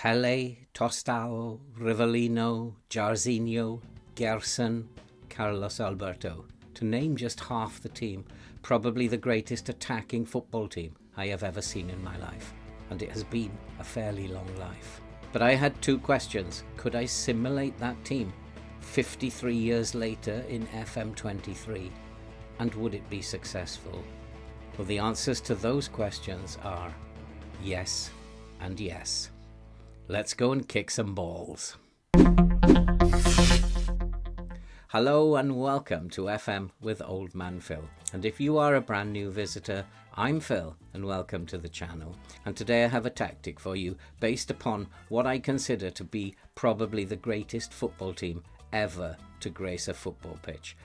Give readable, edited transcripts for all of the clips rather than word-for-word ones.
Pele, Tostao, Rivellino, Jairzinho, Gerson, Carlos Alberto, to name just half the team. Probably the greatest attacking football team I have ever seen in my life, and it has been a fairly long life. But I had two questions. Could I simulate that team 53 years later in FM23, and would it be successful? Well, the answers to those questions are yes and yes. Let's go and kick some balls. Hello and welcome to FM with Old Man Phil. And if you are a brand new visitor, I'm Phil and welcome to the channel. And today I have a tactic for you based upon what I consider to be probably the greatest football team ever to grace a football pitch.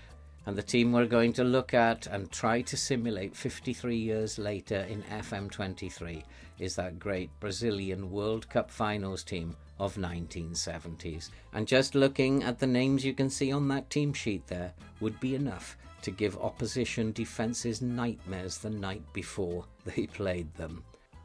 And the team we're going to look at and try to simulate 53 years later in FM23 is that great Brazilian World Cup finals team of 1970s. And just looking at the names you can see on that team sheet there would be enough to give opposition defences nightmares the night before they played them.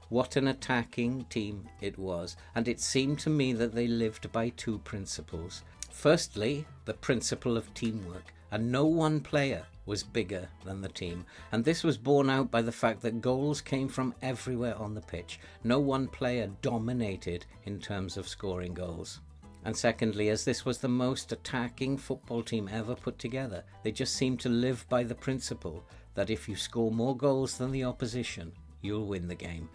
What an attacking team it was, and it seemed to me that they lived by two principles. Firstly, the principle of teamwork, and no one player was bigger than the team. And this was borne out by the fact that goals came from everywhere on the pitch. No one player dominated in terms of scoring goals. And secondly, as this was the most attacking football team ever put together, they just seemed to live by the principle that if you score more goals than the opposition, you'll win the game.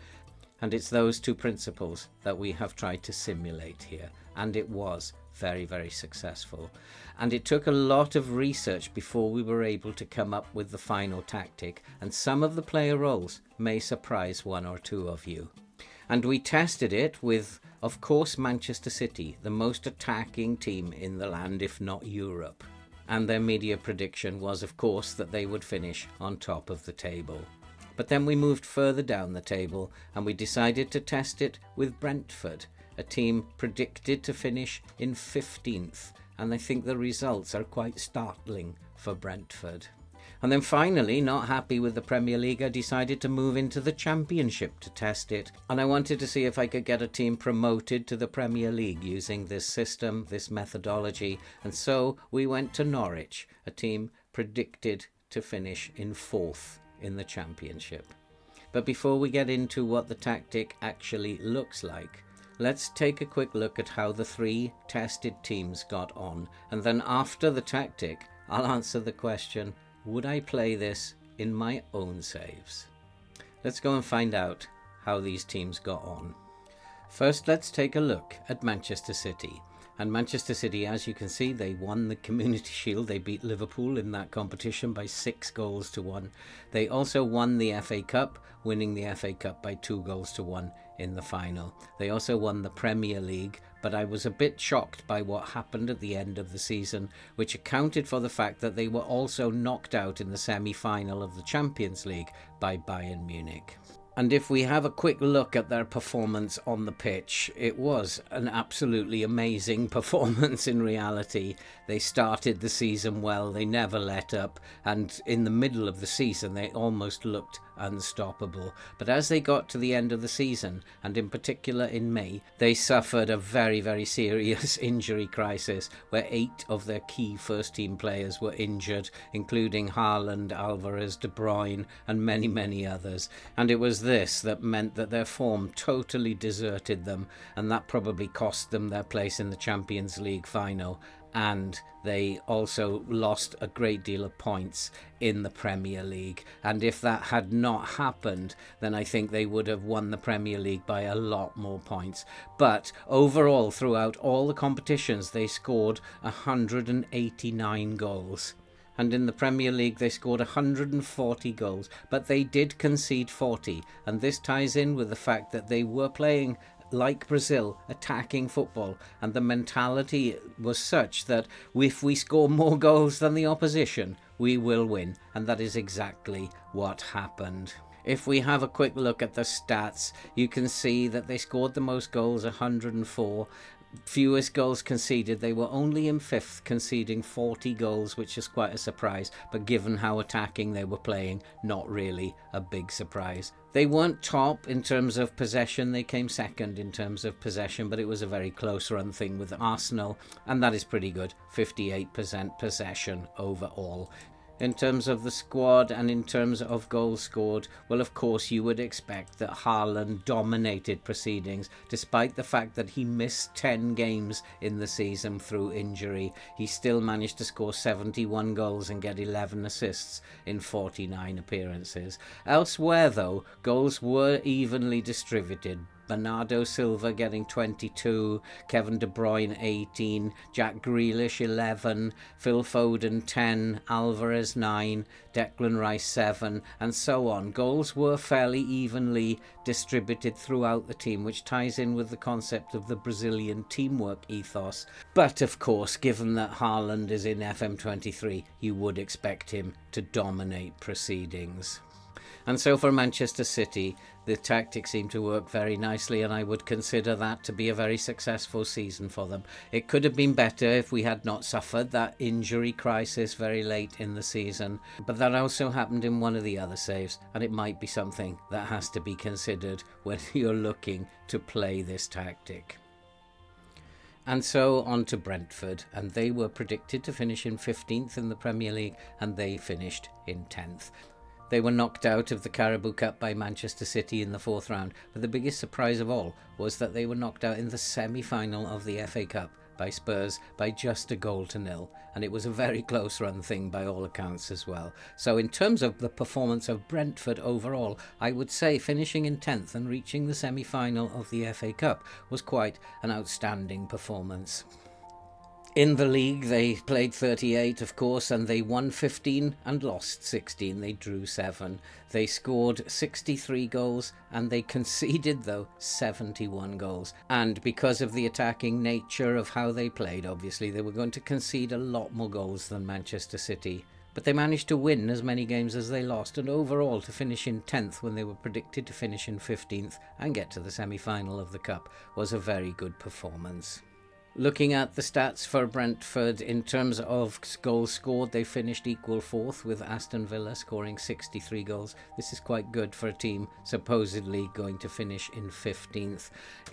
And it's those two principles that we have tried to simulate here. And it was very, very successful. And it took a lot of research before we were able to come up with the final tactic. And some of the player roles may surprise one or two of you. And we tested it with, of course, Manchester City, the most attacking team in the land, if not Europe. And their media prediction was, of course, that they would finish on top of the table. But then we moved further down the table and we decided to test it with Brentford, a team predicted to finish in 15th. And I think the results are quite startling for Brentford. And then finally, not happy with the Premier League, I decided to move into the Championship to test it. And I wanted to see if I could get a team promoted to the Premier League using this system, this methodology. And so we went to Norwich, a team predicted to finish in 4th in the Championship. But before we get into what the tactic actually looks like, let's take a quick look at how the three tested teams got on. And then after the tactic, I'll answer the question, would I play this in my own saves? Let's go and find out how these teams got on. First, let's take a look at Manchester City. And Manchester City, as you can see, they won the Community Shield. They beat Liverpool in that competition by 6-1. They also won the FA Cup, winning the FA Cup by 2-1 in the final. They also won the Premier League, but I was a bit shocked by what happened at the end of the season, which accounted for the fact that they were also knocked out in the semi-final of the Champions League by Bayern Munich. And if we have a quick look at their performance on the pitch, it was an absolutely amazing performance in reality. They started the season well, they never let up, and in the middle of the season they almost looked unstoppable. But as they got to the end of the season, and in particular in May, they suffered a very, very serious injury crisis where 8 of their key first-team players were injured, including Haaland, Alvarez, De Bruyne, and many, many others. And it was this that meant that their form totally deserted them, and that probably cost them their place in the Champions League final. And they also lost a great deal of points in the Premier League. And if that had not happened, then I think they would have won the Premier League by a lot more points. But overall, throughout all the competitions, they scored 189 goals. And in the Premier League, they scored 140 goals. But they did concede 40. And this ties in with the fact that they were playing, like Brazil, attacking football, and the mentality was such that if we score more goals than the opposition, we will win, and that is exactly what happened. If we have a quick look at the stats, you can see that they scored the most goals, 104. Fewest goals conceded. They were only in 5th, conceding 40 goals, which is quite a surprise, but given how attacking they were playing, not really a big surprise. They weren't top in terms of possession. They came second in terms of possession, but it was a very close run thing with Arsenal, and that is pretty good. 58% possession overall. In terms of the squad and in terms of goals scored, well, of course, you would expect that Haaland dominated proceedings, despite the fact that he missed 10 games in the season through injury. He still managed to score 71 goals and get 11 assists in 49 appearances. Elsewhere, though, goals were evenly distributed. Bernardo Silva getting 22, Kevin De Bruyne 18, Jack Grealish 11, Phil Foden 10, Alvarez 9, Declan Rice 7, and so on. Goals were fairly evenly distributed throughout the team, which ties in with the concept of the Brazilian teamwork ethos. But of course, given that Haaland is in FM23, you would expect him to dominate proceedings. And so for Manchester City, the tactics seem to work very nicely, and I would consider that to be a very successful season for them. It could have been better if we had not suffered that injury crisis very late in the season, but that also happened in one of the other saves, and it might be something that has to be considered when you're looking to play this tactic. And so on to Brentford, and they were predicted to finish in 15th in the Premier League, and they finished in 10th. They were knocked out of the Carabao Cup by Manchester City in the 4th round, but the biggest surprise of all was that they were knocked out in the semi-final of the FA Cup by Spurs by just a goal to nil, and it was a very close run thing by all accounts as well. So in terms of the performance of Brentford overall, I would say finishing in 10th and reaching the semi-final of the FA Cup was quite an outstanding performance. In the league, they played 38, of course, and they won 15 and lost 16. They drew 7. They scored 63 goals, and they conceded, though, 71 goals. And because of the attacking nature of how they played, obviously, they were going to concede a lot more goals than Manchester City. But they managed to win as many games as they lost, and overall to finish in 10th when they were predicted to finish in 15th and get to the semi-final of the Cup was a very good performance. Looking at the stats for Brentford, in terms of goals scored, they finished equal 4th with Aston Villa scoring 63 goals. This is quite good for a team supposedly going to finish in 15th.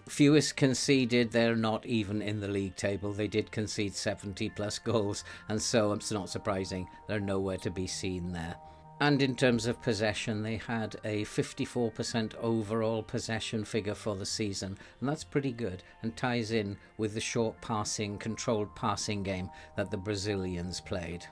Fewest conceded, they're not even in the league table. They did concede 70 plus goals, and so it's not surprising they're nowhere to be seen there. And in terms of possession, they had a 54% overall possession figure for the season, and that's pretty good and ties in with the short passing, controlled passing game that the Brazilians played.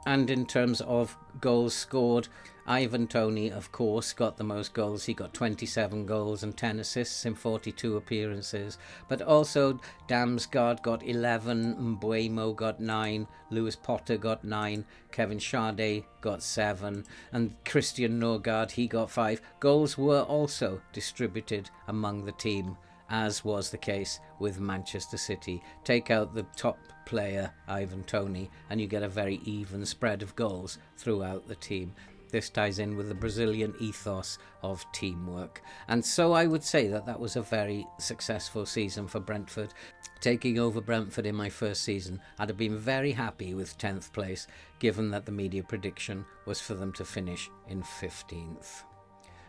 And in terms of goals scored, Ivan Toney, of course, got the most goals. He got 27 goals and 10 assists in 42 appearances. But also Damsgaard got 11, Mbeumo got 9, Lewis Potter got 9, Kevin Schade got 7, and Christian Norgard, he got 5. Goals were also distributed among the team, as was the case with Manchester City. Take out the top player, Ivan Toney, and you get a very even spread of goals throughout the team. This ties in with the Brazilian ethos of teamwork. And so I would say that that was a very successful season for Brentford. Taking over Brentford in my first season, I'd have been very happy with 10th place, given that the media prediction was for them to finish in 15th.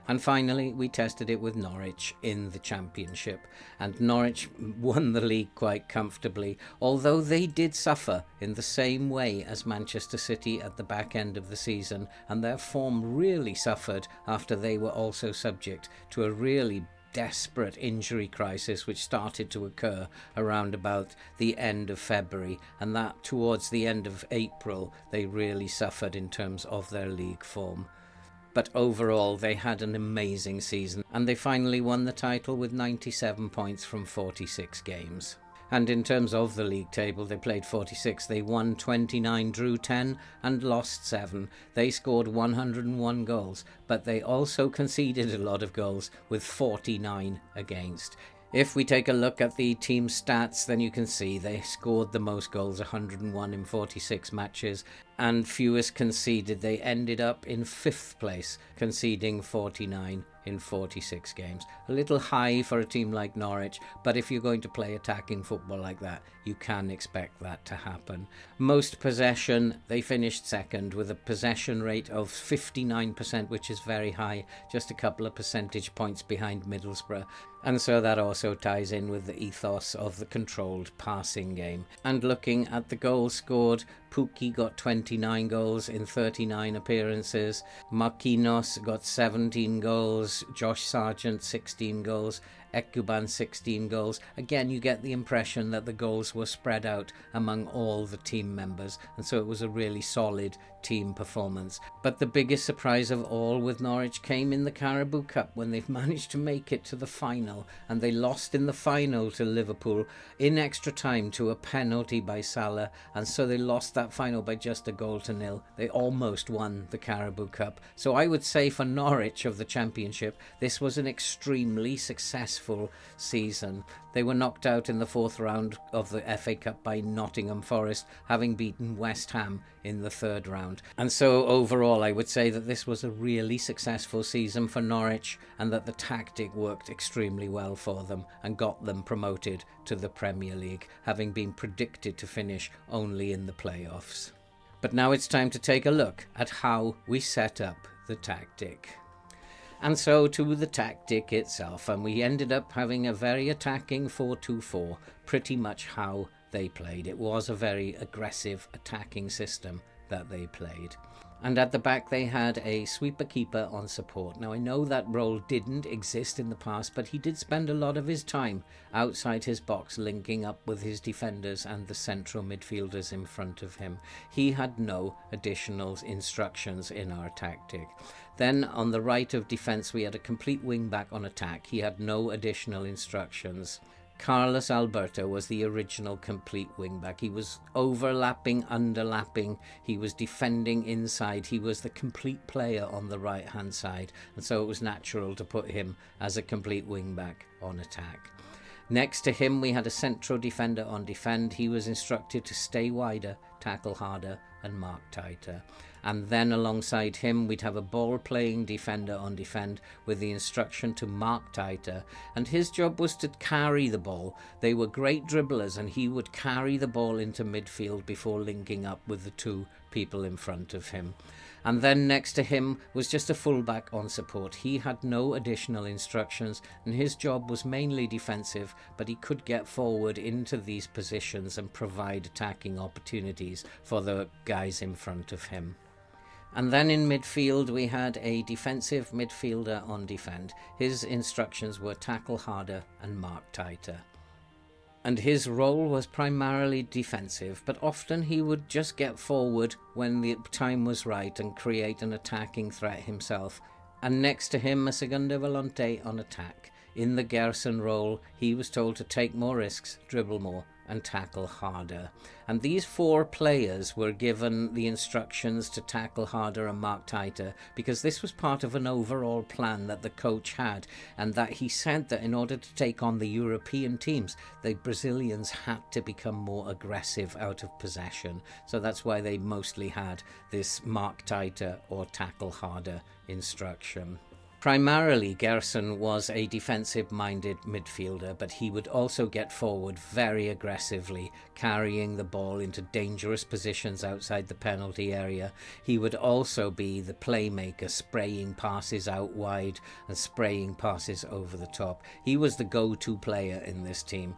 And finally, we tested it with Norwich in the Championship, and Norwich won the league quite comfortably, although they did suffer in the same way as Manchester City at the back end of the season, and their form really suffered after they were also subject to a really desperate injury crisis which started to occur around about the end of February, and that towards the end of April they really suffered in terms of their league form. But overall, they had an amazing season, and they finally won the title with 97 points from 46 games. And in terms of the league table, they played 46. They won 29, drew 10, and lost 7. They scored 101 goals, but they also conceded a lot of goals with 49 against. If we take a look at the team stats, then you can see they scored the most goals, 101 in 46 matches, and fewest conceded. They ended up in 5th place, conceding 49 in 46 games. A little high for a team like Norwich, but if you're going to play attacking football like that, you can expect that to happen. Most possession, they finished 2nd with a possession rate of 59%, which is very high, just a couple of percentage points behind Middlesbrough. And so that also ties in with the ethos of the controlled passing game. And looking at the goals scored, Pukki got 29 goals in 39 appearances. Marquinhos got 17 goals. Josh Sargent 16 goals. Ekuban 16 goals. Again, you get the impression that the goals were spread out among all the team members, and so it was a really solid team performance. But the biggest surprise of all with Norwich came in the Carabao Cup, when they've managed to make it to the final, and they lost in the final to Liverpool in extra time to a penalty by Salah, and so they lost that final by just 1-0. They almost won the Carabao Cup. So I would say for Norwich of the Championship, this was an extremely successful season. They were knocked out in the 4th round of the FA Cup by Nottingham Forest, having beaten West Ham in the 3rd round. And so overall, I would say that this was a really successful season for Norwich, and that the tactic worked extremely well for them and got them promoted to the Premier League, having been predicted to finish only in the playoffs. But now it's time to take a look at how we set up the tactic. And so to the tactic itself, and we ended up having a very attacking 4-2-4, pretty much how they played. It was a very aggressive attacking system that they played. And at the back they had a sweeper keeper on support. Now I know that role didn't exist in the past, but he did spend a lot of his time outside his box linking up with his defenders and the central midfielders in front of him. He had no additional instructions in our tactic. Then on the right of defence we had a complete wing back on attack. He had no additional instructions. Carlos Alberto was the original complete wing-back. He was overlapping, underlapping, he was defending inside, he was the complete player on the right-hand side, and so it was natural to put him as a complete wing-back on attack. Next to him we had a central defender on defend. He was instructed to stay wider, tackle harder and mark tighter. And then alongside him we'd have a ball-playing defender on defend with the instruction to mark tighter, and his job was to carry the ball. They were great dribblers, and he would carry the ball into midfield before linking up with the 2 people in front of him. And then next to him was just a fullback on support. He had no additional instructions, and his job was mainly defensive, but he could get forward into these positions and provide attacking opportunities for the guys in front of him. And then in midfield we had a defensive midfielder on defend. His instructions were tackle harder and mark tighter. And his role was primarily defensive, but often he would just get forward when the time was right and create an attacking threat himself. And next to him, a Segunda Volante on attack. In the Gerson role, he was told to take more risks, dribble more, and tackle harder. And these 4 players were given the instructions to tackle harder and mark tighter because this was part of an overall plan that the coach had, and that he said that in order to take on the European teams, the Brazilians had to become more aggressive out of possession. So that's why they mostly had this mark tighter or tackle harder instruction. Primarily, Gerson was a defensive-minded midfielder, but he would also get forward very aggressively, carrying the ball into dangerous positions outside the penalty area. He would also be the playmaker, spraying passes out wide and spraying passes over the top. He was the go-to player in this team,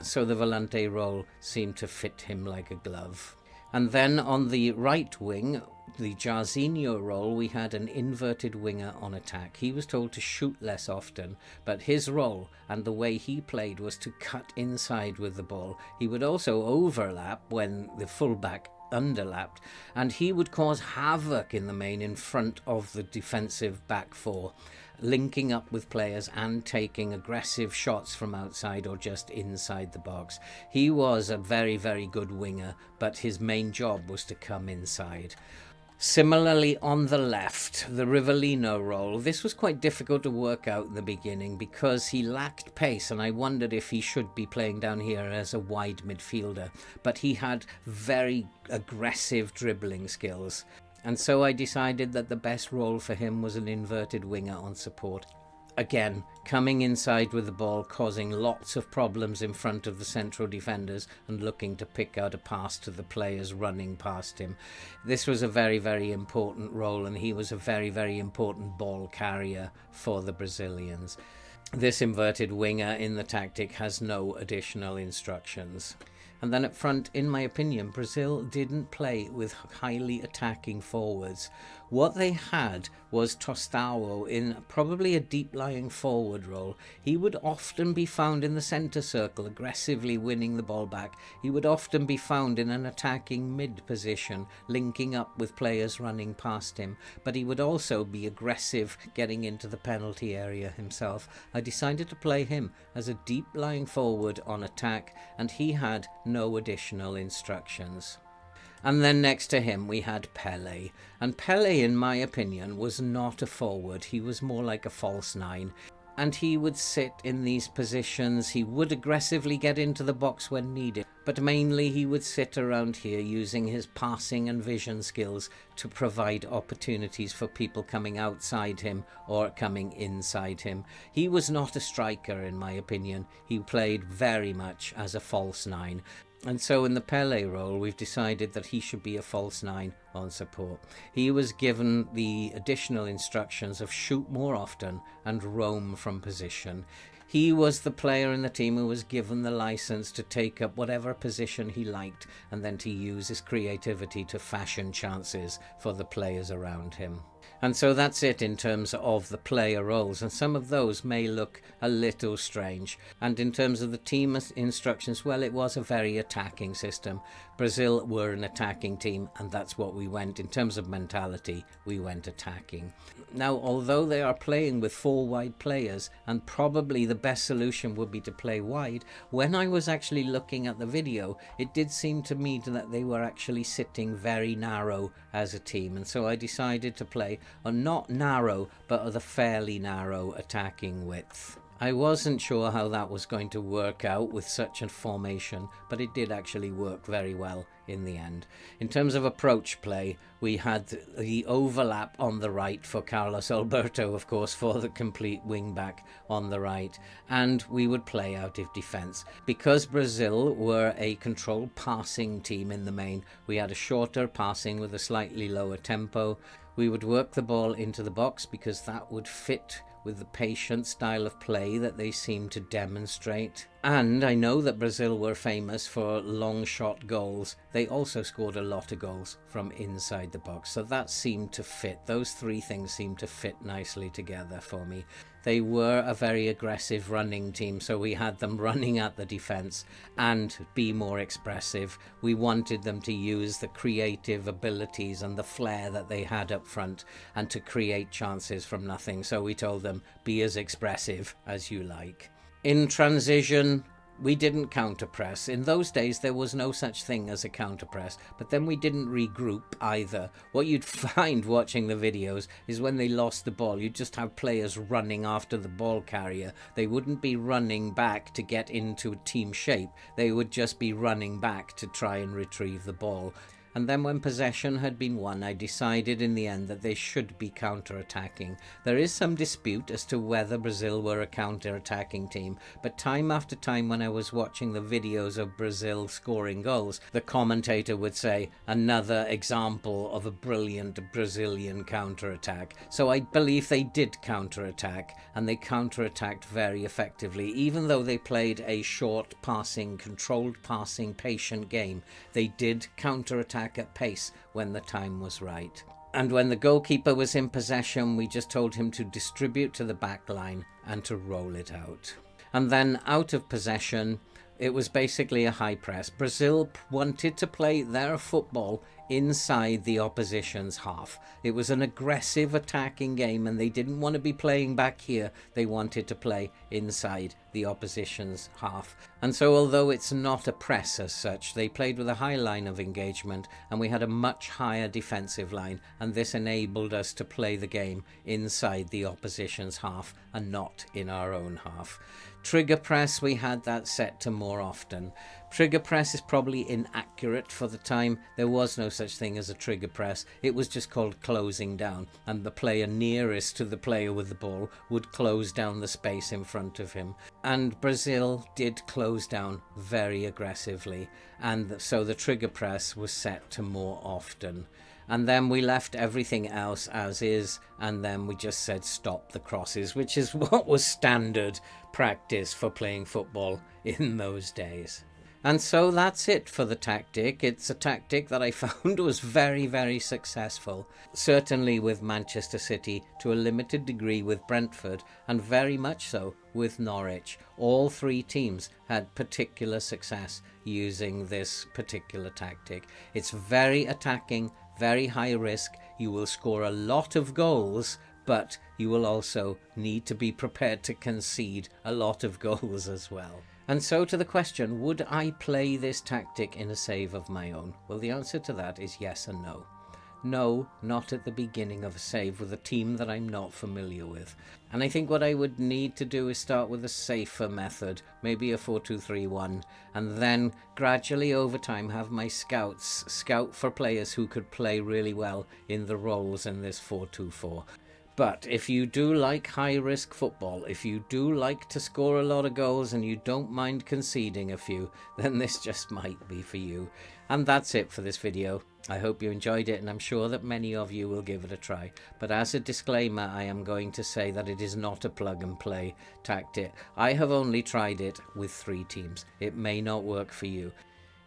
so the Volante role seemed to fit him like a glove. And then on the right wing, the Jairzinho role, we had an inverted winger on attack. He was told to shoot less often, but his role and the way he played was to cut inside with the ball. He would also overlap when the fullback underlapped, and he would cause havoc in the main in front of the defensive back 4, linking up with players and taking aggressive shots from outside or just inside the box. He was a very, very good winger, but his main job was to come inside. Similarly, on the left, the Rivellino role, this was quite difficult to work out in the beginning because he lacked pace, and I wondered if he should be playing down here as a wide midfielder. But he had very aggressive dribbling skills, and so I decided that the best role for him was an inverted winger on support. Again, coming inside with the ball, causing lots of problems in front of the central defenders and looking to pick out a pass to the players running past him. This was a very, very important role, and he was a very, very important ball carrier for the Brazilians. This inverted winger in the tactic has no additional instructions. And then up front, in my opinion, Brazil didn't play with highly attacking forwards. What they had was Tostão in probably a deep-lying forward role. He would often be found in the centre circle, aggressively winning the ball back. He would often be found in an attacking mid-position, linking up with players running past him. But he would also be aggressive, getting into the penalty area himself. I decided to play him as a deep-lying forward on attack, and he had no additional instructions. And then next to him we had Pelé. And Pelé, in my opinion, was not a forward. He was more like a false nine. And he would sit in these positions. He would aggressively get into the box when needed. But mainly he would sit around here using his passing and vision skills to provide opportunities for people coming outside him or coming inside him. He was not a striker, in my opinion. He played very much as a false nine. And so in the Pelé role, we've decided that he should be a false nine on support. He was given the additional instructions of shoot more often and roam from position. He was the player in the team who was given the license to take up whatever position he liked and then to use his creativity to fashion chances for the players around him. And so that's it in terms of the player roles, and some of those may look a little strange. And in terms of the team instructions, well, it was a very attacking system. Brazil were an attacking team, and that's what we went. In terms of mentality, we went attacking. Now, although they are playing with 4 wide players, and probably the best solution would be to play wide, when I was actually looking at the video, it did seem to me that they were actually sitting very narrow as a team, and so I decided to play on not narrow, but of a fairly narrow attacking width. I wasn't sure how that was going to work out with such a formation, but it did actually work very well in the end. In terms of approach play, we had the overlap on the right for Carlos Alberto, of course, for the complete wing-back on the right, and we would play out of defence. Because Brazil were a controlled passing team in the main, we had a shorter passing with a slightly lower tempo. We would work the ball into the box because that would fit with the patient style of play that they seem to demonstrate. And I know that Brazil were famous for long shot goals. They also scored a lot of goals from inside the box, so that seemed to fit. Those 3 things seemed to fit nicely together for me. They were a very aggressive running team, so we had them running at the defence and be more expressive. We wanted them to use the creative abilities and the flair that they had up front and to create chances from nothing. So we told them, be as expressive as you like. In transition, we didn't counter-press. In those days, there was no such thing as a counter-press, but then we didn't regroup either. What you'd find watching the videos is when they lost the ball, you'd just have players running after the ball carrier. They wouldn't be running back to get into team shape. They would just be running back to try and retrieve the ball. And then when possession had been won, I decided in the end that they should be counter-attacking. There is some dispute as to whether Brazil were a counter-attacking team, but time after time when I was watching the videos of Brazil scoring goals, the commentator would say, another example of a brilliant Brazilian counter-attack. So I believe they did counter-attack, and they counter-attacked very effectively. Even though they played a short passing, controlled passing, patient game, they did counter-attack at pace when the time was right. And when the goalkeeper was in possession, we just told him to distribute to the back line and to roll it out. And then out of possession, It was basically a high press. Brazil wanted to play their football inside the opposition's half. It was an aggressive attacking game, and they didn't want to be playing back here. They wanted to play inside the opposition's half. And so although it's not a press as such, they played with a high line of engagement, and we had a much higher defensive line, and this enabled us to play the game inside the opposition's half and not in our own half. Trigger press, we had that set to more often. Trigger press is probably inaccurate for the time. There was no such thing as a trigger press. It was just called closing down, and the player nearest to the player with the ball would close down the space in front of him. And Brazil did close down very aggressively, and so the trigger press was set to more often. And then we left everything else as is, and then we just said stop the crosses, which is what was standard practice for playing football in those days. And so that's it for the tactic. It's a tactic that I found was very, very successful. Certainly with Manchester City, to a limited degree with Brentford, and very much so with Norwich. All three teams had particular success using this particular tactic. It's very attacking, very high risk. You will score a lot of goals, but you will also need to be prepared to concede a lot of goals as well. And so to the question, would I play this tactic in a save of my own? Well, the answer to that is yes and no. No, not at the beginning of a save with a team that I'm not familiar with. And I think what I would need to do is start with a safer method, maybe a 4-2-3-1, and then gradually over time have my scouts scout for players who could play really well in the roles in this 4-2-4. But if you do like high-risk football, if you do like to score a lot of goals and you don't mind conceding a few, then this just might be for you. And that's it for this video. I hope you enjoyed it, and I'm sure that many of you will give it a try. But as a disclaimer, I am going to say that it is not a plug-and-play tactic. I have only tried it with 3 teams. It may not work for you.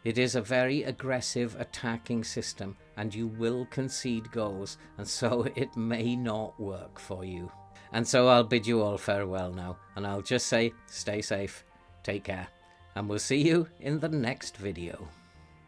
It is a very aggressive attacking system, and you will concede goals, and so it may not work for you. And so I'll bid you all farewell now, and I'll just say stay safe, take care, and we'll see you in the next video.